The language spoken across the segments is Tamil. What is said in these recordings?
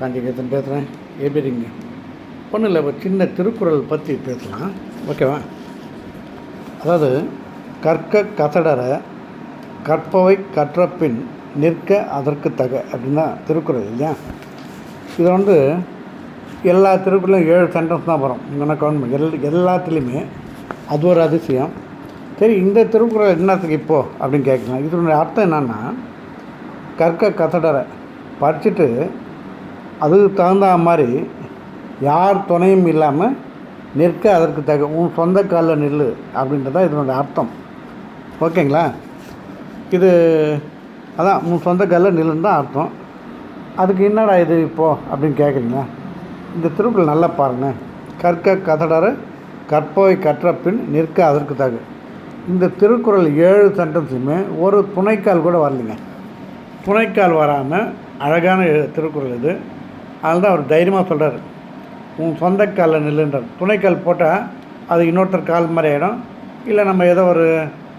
காஞ்சிகேத்தன் பேசுகிறேன். எப்படி இருக்கீங்க? ஒன்றும் இல்லை, ஒரு சின்ன திருக்குறள் பற்றி பேசலாம், ஓகேவா? அதாவது கற்க கசடர கற்பவை கற்ற பின் நிற்க அதற்கு தக அப்படின்னா திருக்குறள் இல்லையா? இதை எல்லா திருக்குறளையும் 7 சென்டென்ஸ் தான் வரும். இங்கே கவர்மெண்ட் எல்லாத்துலேயுமே அது ஒரு அதிசயம். சரி, இந்த திருக்குறள் என்னத்துக்கு இப்போது அப்படின்னு கேட்கலாம். இதனுடைய அர்த்தம் என்னென்னா, கற்க கசடர படிச்சுட்டு அதுக்கு தகுந்த மாதிரி யார் துணையும் இல்லாமல் நிற்க அதற்கு தக உன் சொந்த காலில் நில்லு அப்படின்றதான் இதனுடைய அர்த்தம், ஓகேங்களா? இது அதான் உன் சொந்த காலில் நில்லுன்னு தான் அர்த்தம். அதுக்கு என்னடா இது இப்போது அப்படின்னு கேட்குறீங்களா? இந்த திருக்குறள் நல்லா பாருங்கள். கற்க கசடர கற்பவை கற்ற பின் நிற்க அதற்கு தக. இந்த திருக்குறள் 7 சென்டென்ஸுமே ஒரு துணைக்கால் கூட வரலைங்க. துணைக்கால் வராமல் அழகான திருக்குறள் இது. அதனால தான் அவர் தைரியமாக சொல்கிறார், உன் சொந்த காலில் நில்லுன்றார். துணைக்கால் போட்டால் அது இன்னொருத்தர் கால் மாதிரி ஆகிடும், இல்லை நம்ம ஏதோ ஒரு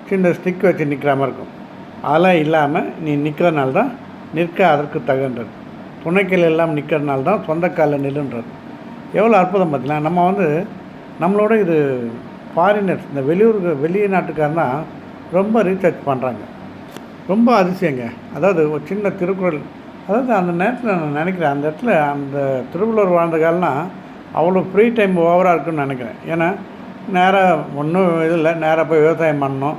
சின்ன ஸ்டிக் வச்சு நிற்கிற மாதிரி இருக்கும். அதெல்லாம் இல்லாமல் நீ நிற்கிறனால தான் நிற்க அதற்கு தகுன்றார். துணைக்கால் எல்லாம் நிற்கிறனால தான் சொந்த காலில் நில்லுன்றார். எவ்வளோ அற்புதம் பார்த்தீங்களா? நம்ம நம்மளோட இது ஃபாரினர்ஸ், இந்த வெளிநாட்டுக்காரனா ரொம்ப ரீசர்ச் பண்ணுறாங்க. ரொம்ப அதிசயங்க. அதாவது ஒரு சின்ன திருக்குறள், அதாவது அந்த நேரத்தில் நான் நினைக்கிறேன், அந்த இடத்துல அந்த திருவள்ளுவர் வாழ்ந்த காலம்னா அவ்வளோ ஃப்ரீ டைம் ஓவராக இருக்குன்னு நினைக்கிறேன். ஏன்னா நேராக ஒன்றும் இது இல்லை, நேராக போய் விவசாயம் பண்ணணும்,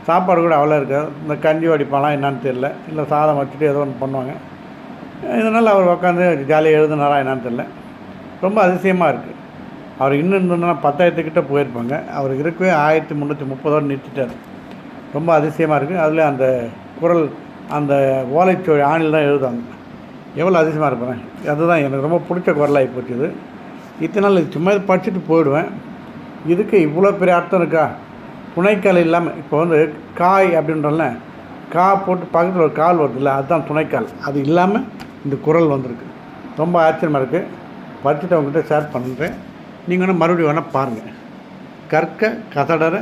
சாப்பாடு கூட அவ்வளோ இருக்காது. இந்த கஞ்சி வடிப்பாலாம் என்னான்னு தெரியல, இல்லை சாதம் வச்சுட்டு ஏதோ ஒன்று பண்ணுவாங்க. இதனால் அவர் உட்காந்து ஜாலியாக எழுதுனாரா என்னான்னு தெரியல. ரொம்ப அதிசயமாக இருக்குது. அவர் இன்னும் இருந்ததுன்னா 10,000 போயிருப்பாங்க. அவர் இருக்கவே 1330 நிறுத்திட்டார். ரொம்ப அதிசயமாக இருக்குது. அதில் அந்த குறள் அந்த ஓலைச்சுவடி ஆணில் தான் எழுதுவாங்க. எவ்வளோ அதிசயமாக இருப்பேன். அதுதான் எனக்கு ரொம்ப பிடிச்ச குறளாகி போச்சு இது. இத்தனை நாள் இது சும்மா படிச்சுட்டு போயிடுவேன். இதுக்கு இவ்வளோ பெரிய அர்த்தம் இருக்கா? துணைக்கால் இல்லாமல் இப்போ காய் அப்படின்றல கா போட்டு பக்கத்தில் ஒரு கால் வருது இல்லை, அதுதான் துணைக்கால். அது இல்லாமல் இந்த குறள் வந்திருக்கு. ரொம்ப ஆச்சரியமாக இருக்குது. படிச்சுட்டு அவங்ககிட்ட ஷேர் பண்ணுறேன். நீங்கள் மறுபடியும் வேணால் பாருங்கள். கற்க கசடர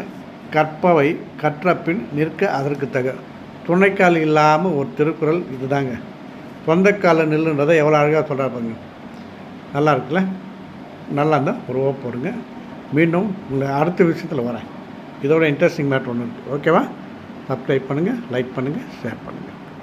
கற்பவை கற்ற பின் நிற்க அதற்கு தக. துணைக்கால் இல்லாமல் ஒரு திருக்குறள் இதுதாங்க. சொந்தக்காலில் நில்லுன்றதை எவ்வளோ அழகாக சொல்கிறார் பாருங்க. நல்லா இருக்குல்ல? நல்லா இருந்தால் ஒரு ஓ போடுங்க. மீண்டும் உங்களை அடுத்த விஷயத்தில் வரேன். இதோட இன்ட்ரெஸ்டிங் மேட்ரு ஒன்று இருக்குது, ஓகேவா? சப்ஸ்கிரைப் பண்ணுங்கள், லைக் பண்ணுங்கள், ஷேர் பண்ணுங்கள்.